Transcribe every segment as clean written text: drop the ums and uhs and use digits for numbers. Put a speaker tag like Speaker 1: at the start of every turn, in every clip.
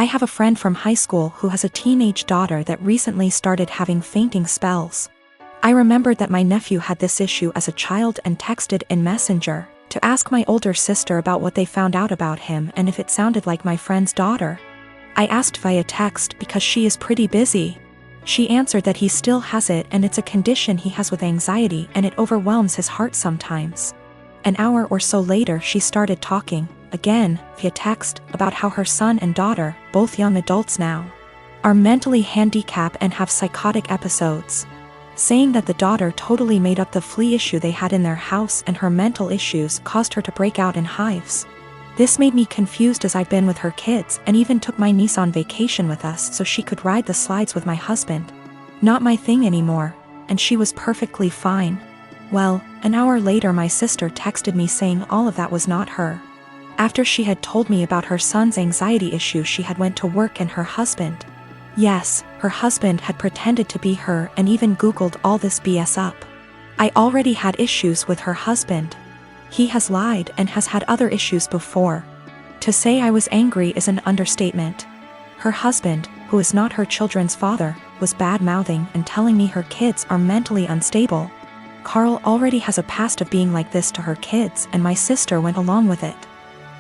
Speaker 1: I have a friend from high school who has a teenage daughter that recently started having fainting spells. I remembered that my nephew had this issue as a child and texted in Messenger to ask my older sister about what they found out about him and if it sounded like my friend's daughter. I asked via text because she is pretty busy. She answered that he still has it and it's a condition he has with anxiety and it overwhelms his heart sometimes. An hour or so later she started talking, again, via text, about how her son and daughter, both young adults now, are mentally handicapped and have psychotic episodes. Saying that the daughter totally made up the flea issue they had in their house and her mental issues caused her to break out in hives. This made me confused as I've been with her kids and even took my niece on vacation with us so she could ride the slides with my husband. Not my thing anymore, and she was perfectly fine. Well, an hour later my sister texted me saying all of that was not her. After she had told me about her son's anxiety issue, she had went to work and her husband. Yes, her husband had pretended to be her and even Googled all this BS up. I already had issues with her husband. He has lied and has had other issues before. To say I was angry is an understatement. Her husband, who is not her children's father, was bad-mouthing and telling me her kids are mentally unstable. Carl already has a past of being like this to her kids and my sister went along with it.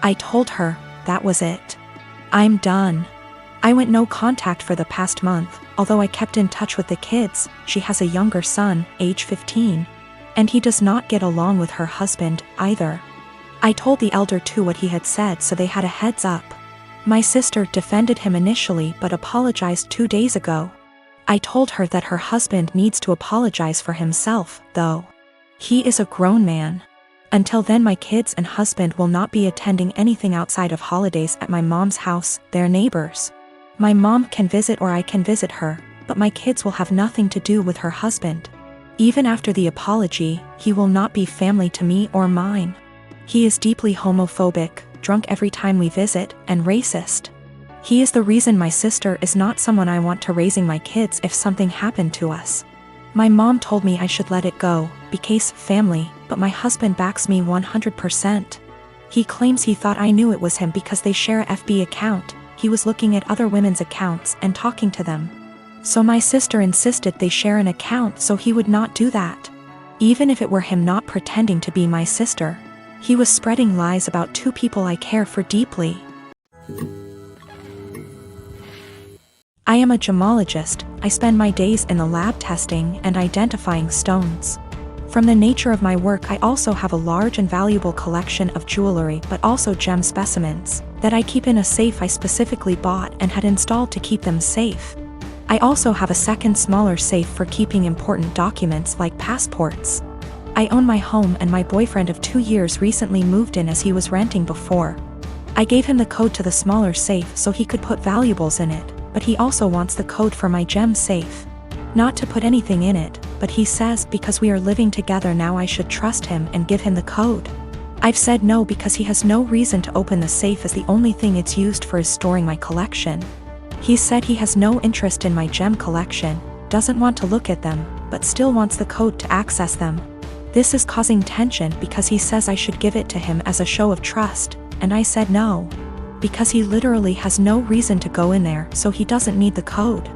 Speaker 1: I told her, that was it. I'm done. I went no contact for the past month, although I kept in touch with the kids. She has a younger son, age 15. And he does not get along with her husband, either. I told the elder too what he had said so they had a heads up. My sister defended him initially but apologized 2 days ago. I told her that her husband needs to apologize for himself, though. He is a grown man. Until then my kids and husband will not be attending anything outside of holidays at my mom's house, their neighbors. My mom can visit or I can visit her, but my kids will have nothing to do with her husband. Even after the apology, he will not be family to me or mine. He is deeply homophobic, drunk every time we visit, and racist. He is the reason my sister is not someone I want to raising my kids if something happened to us. My mom told me I should let it go, because family, but my husband backs me 100%. He claims he thought I knew it was him because they share a FB account. He was looking at other women's accounts and talking to them. So my sister insisted they share an account so he would not do that. Even if it were him not pretending to be my sister. He was spreading lies about two people I care for deeply. I am a gemologist. I spend my days in the lab testing and identifying stones. From the nature of my work, I also have a large and valuable collection of jewelry but also gem specimens that I keep in a safe I specifically bought and had installed to keep them safe. I also have a second smaller safe for keeping important documents like passports. I own my home and my boyfriend of 2 years recently moved in as he was renting before. I gave him the code to the smaller safe so he could put valuables in it, but he also wants the code for my gem safe. Not to put anything in it, but he says because we are living together now I should trust him and give him the code. I've said no because he has no reason to open the safe as the only thing it's used for is storing my collection. He said he has no interest in my gem collection, doesn't want to look at them, but still wants the code to access them. This is causing tension because he says I should give it to him as a show of trust, and I said no. Because he literally has no reason to go in there, so he doesn't need the code.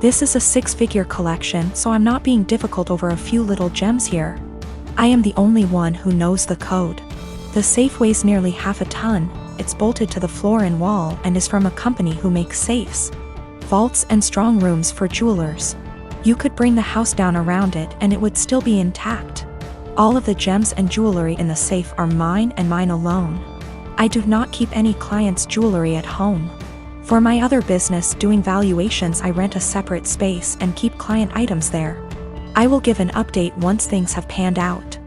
Speaker 1: This is a 6-figure collection, so I'm not being difficult over a few little gems here. I am the only one who knows the code. The safe weighs nearly half a ton. It's bolted to the floor and wall and is from a company who makes safes, vaults and strong rooms for jewelers. You could bring the house down around it and it would still be intact. All of the gems and jewelry in the safe are mine and mine alone. I do not keep any clients' jewelry at home. For my other business doing valuations I rent a separate space and keep client items there. I will give an update once things have panned out.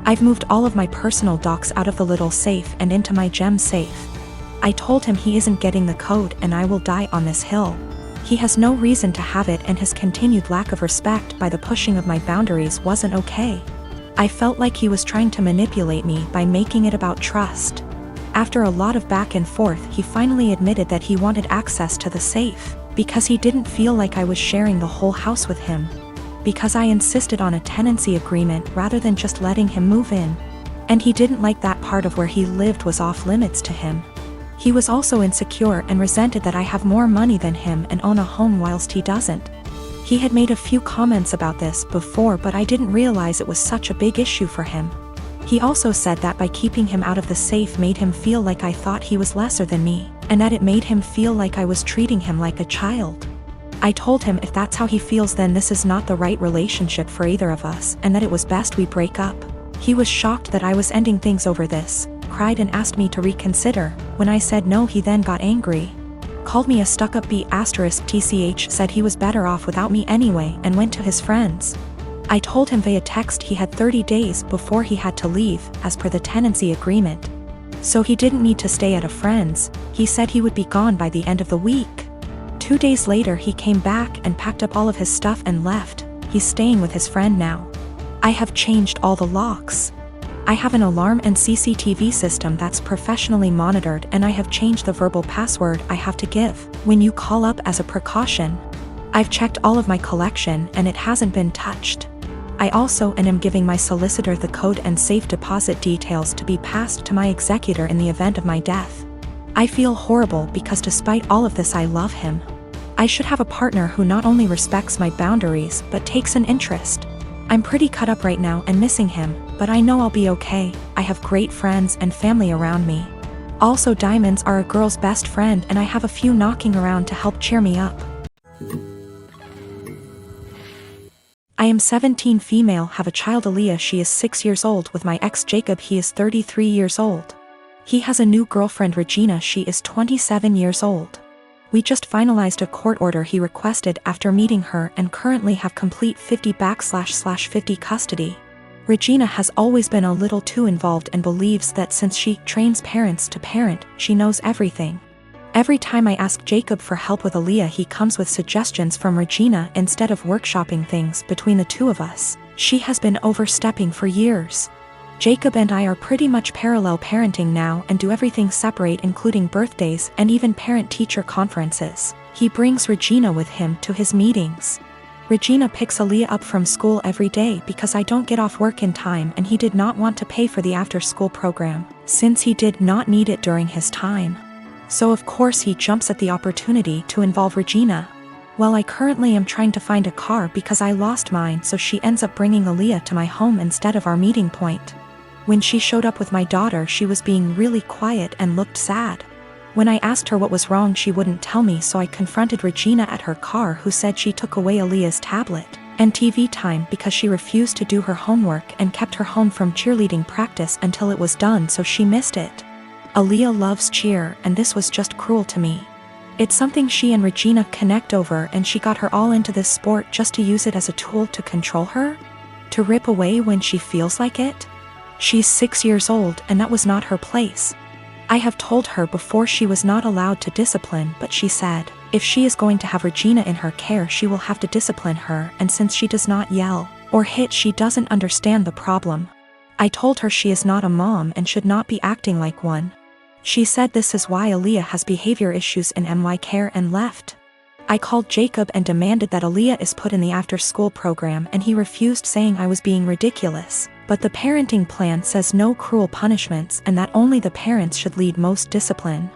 Speaker 1: I've moved all of my personal docs out of the little safe and into my gem safe. I told him he isn't getting the code and I will die on this hill. He has no reason to have it and his continued lack of respect by the pushing of my boundaries wasn't okay. I felt like he was trying to manipulate me by making it about trust. After a lot of back and forth, he finally admitted that he wanted access to the safe, because he didn't feel like I was sharing the whole house with him. Because I insisted on a tenancy agreement rather than just letting him move in. And he didn't like that part of where he lived was off limits to him. He was also insecure and resented that I have more money than him and own a home whilst he doesn't. He had made a few comments about this before, but I didn't realize it was such a big issue for him. He also said that by keeping him out of the safe made him feel like I thought he was lesser than me, and that it made him feel like I was treating him like a child. I told him if that's how he feels, then this is not the right relationship for either of us, and that it was best we break up. He was shocked that I was ending things over this, cried and asked me to reconsider. When I said no, he then got angry. Called me a stuck-up B*TCH, said he was better off without me anyway, and went to his friends. I told him via text he had 30 days before he had to leave, as per the tenancy agreement. So he didn't need to stay at a friend's. He said he would be gone by the end of the week. 2 days later he came back and packed up all of his stuff and left. He's staying with his friend now. I have changed all the locks. I have an alarm and CCTV system that's professionally monitored, and I have changed the verbal password I have to give when you call up as a precaution. I've checked all of my collection and it hasn't been touched. I also am giving my solicitor the code and safe deposit details to be passed to my executor in the event of my death. I feel horrible because despite all of this I love him. I should have a partner who not only respects my boundaries but takes an interest. I'm pretty cut up right now and missing him, but I know I'll be okay. I have great friends and family around me. Also, diamonds are a girl's best friend, and I have a few knocking around to help cheer me up. I am 17, female, have a child Aaliyah. She is 6 years old with my ex Jacob. He is 33 years old. He has a new girlfriend Regina. She is 27 years old. We just finalized a court order he requested after meeting her and currently have complete 50/50 custody. Regina has always been a little too involved and believes that since she trains parents to parent, she knows everything. Every time I ask Jacob for help with Aaliyah, he comes with suggestions from Regina instead of workshopping things between the two of us. She has been overstepping for years. Jacob and I are pretty much parallel parenting now and do everything separate, including birthdays and even parent-teacher conferences. He brings Regina with him to his meetings. Regina picks Aaliyah up from school every day because I don't get off work in time, and he did not want to pay for the after-school program, since he did not need it during his time. So of course he jumps at the opportunity to involve Regina. Well, I currently am trying to find a car because I lost mine, so she ends up bringing Aaliyah to my home instead of our meeting point. When she showed up with my daughter, she was being really quiet and looked sad. When I asked her what was wrong, she wouldn't tell me, so I confronted Regina at her car, who said she took away Aaliyah's tablet and TV time because she refused to do her homework and kept her home from cheerleading practice until it was done, so she missed it. Aaliyah loves cheer, and this was just cruel to me. It's something she and Regina connect over, and she got her all into this sport just to use it as a tool to control her? To rip away when she feels like it? She's 6 years old, and that was not her place. I have told her before she was not allowed to discipline, but she said, if she is going to have Regina in her care, she will have to discipline her, and since she does not yell or hit, she doesn't understand the problem. I told her she is not a mom and should not be acting like one. She said this is why Aaliyah has behavior issues in my care and left. I called Jacob and demanded that Aaliyah is put in the after-school program, and he refused, saying I was being ridiculous. But the parenting plan says no cruel punishments and that only the parents should lead most discipline.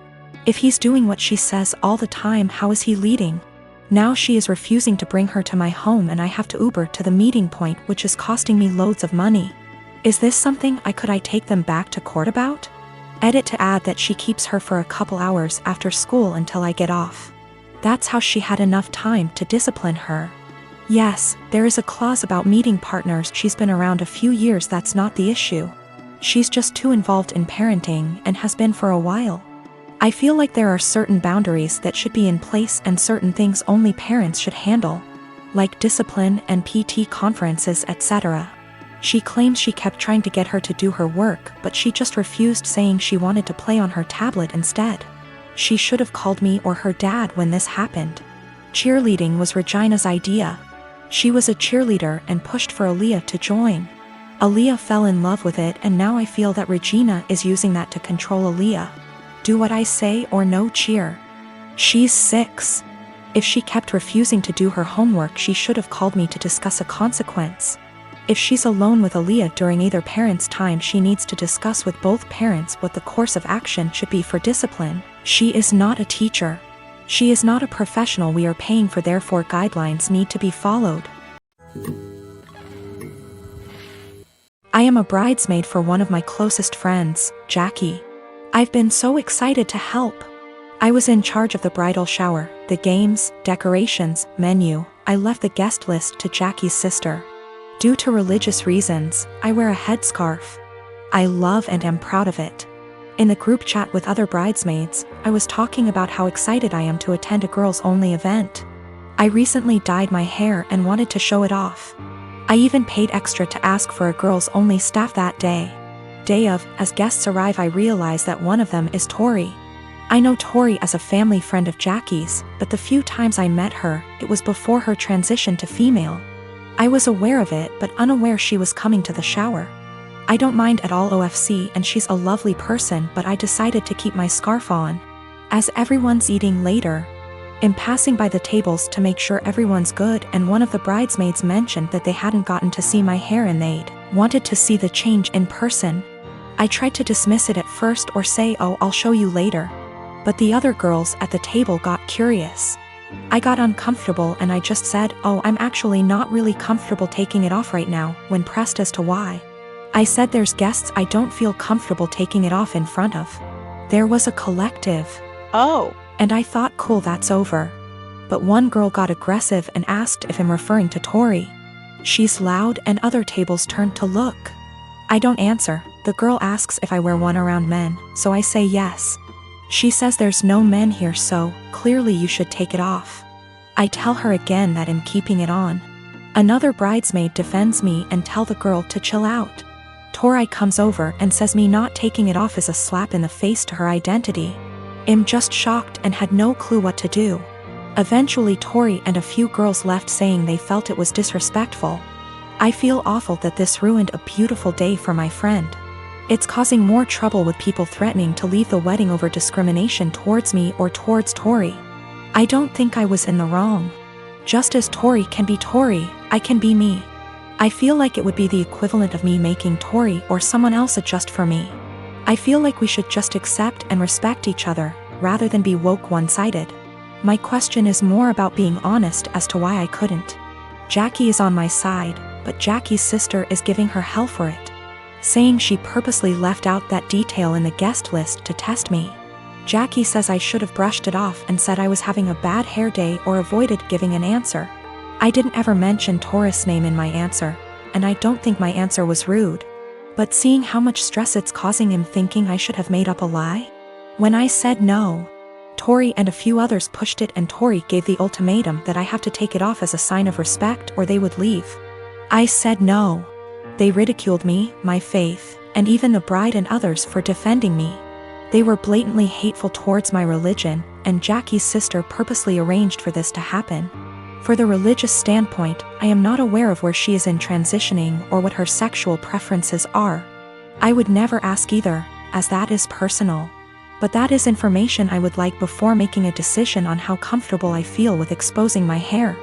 Speaker 1: If he's doing what she says all the time, how is he leading? Now she is refusing to bring her to my home, and I have to Uber to the meeting point, which is costing me loads of money. Is this something I take them back to court about? Edit to add that she keeps her for a couple hours after school until I get off. That's how she had enough time to discipline her. Yes, there is a clause about meeting partners. She's been around a few years, that's not the issue. She's just too involved in parenting and has been for a while. I feel like there are certain boundaries that should be in place and certain things only parents should handle, like discipline and PT conferences, etc. She claims she kept trying to get her to do her work, but she just refused, saying she wanted to play on her tablet instead. She should have called me or her dad when this happened. Cheerleading was Regina's idea. She was a cheerleader and pushed for Aaliyah to join. Aaliyah fell in love with it, and now I feel that Regina is using that to control Aaliyah. Do what I say or no cheer. She's 6. If she kept refusing to do her homework, she should have called me to discuss a consequence. If she's alone with Aaliyah during either parent's time, she needs to discuss with both parents what the course of action should be for discipline. She is not a teacher. She is not a professional we are paying for, therefore guidelines need to be followed. I am a bridesmaid for one of my closest friends, Jackie. I've been so excited to help. I was in charge of the bridal shower, the games, decorations, menu. I left the guest list to Jackie's sister. Due to religious reasons, I wear a headscarf. I love and am proud of it. In the group chat with other bridesmaids, I was talking about how excited I am to attend a girls-only event. I recently dyed my hair and wanted to show it off. I even paid extra to ask for a girls-only staff that day. Day of, as guests arrive, I realize that one of them is Tori. I know Tori as a family friend of Jackie's, but the few times I met her, it was before her transition to female. I was aware of it but unaware she was coming to the shower. I don't mind at all OFC and she's a lovely person, but I decided to keep my scarf on. As everyone's eating later, I'm passing by the tables to make sure everyone's good, and one of the bridesmaids mentioned that they hadn't gotten to see my hair and they'd wanted to see the change in person. I tried to dismiss it at first or say, "Oh, I'll show you later." But the other girls at the table got curious. I got uncomfortable and I just said, "Oh, I'm actually not really comfortable taking it off right now," when pressed as to why. I said, "There's guests I don't feel comfortable taking it off in front of." There was a collective
Speaker 2: "Oh."
Speaker 1: And I thought, cool, that's over. But one girl got aggressive and asked if I'm referring to Tori. She's loud and other tables turned to look. I don't answer. The girl asks if I wear one around men, so I say yes. She says there's no men here, so clearly you should take it off. I tell her again that I'm keeping it on. Another bridesmaid defends me and tell the girl to chill out. Tori comes over and says me not taking it off is a slap in the face to her identity. I'm just shocked and had no clue what to do. Eventually Tori and a few girls left saying they felt it was disrespectful. I feel awful that this ruined a beautiful day for my friend. It's causing more trouble with people threatening to leave the wedding over discrimination towards me or towards Tori. I don't think I was in the wrong. Just as Tori can be Tori, I can be me. I feel like it would be the equivalent of me making Tori or someone else adjust for me. I feel like we should just accept and respect each other, rather than be woke one-sided. My question is more about being honest as to why I couldn't. Jackie is on my side, but Jackie's sister is giving her hell for it, saying she purposely left out that detail in the guest list to test me. Jackie says I should have brushed it off and said I was having a bad hair day or avoided giving an answer. I didn't ever mention Tori's name in my answer, and I don't think my answer was rude. But seeing how much stress it's causing him, thinking I should have made up a lie? When I said no, Tori and a few others pushed it and Tori gave the ultimatum that I have to take it off as a sign of respect or they would leave. I said no. They ridiculed me, my faith, and even the bride and others for defending me. They were blatantly hateful towards my religion, and Jackie's sister purposely arranged for this to happen. For the religious standpoint, I am not aware of where she is in transitioning or what her sexual preferences are. I would never ask either, as that is personal. But that is information I would like before making a decision on how comfortable I feel with exposing my hair.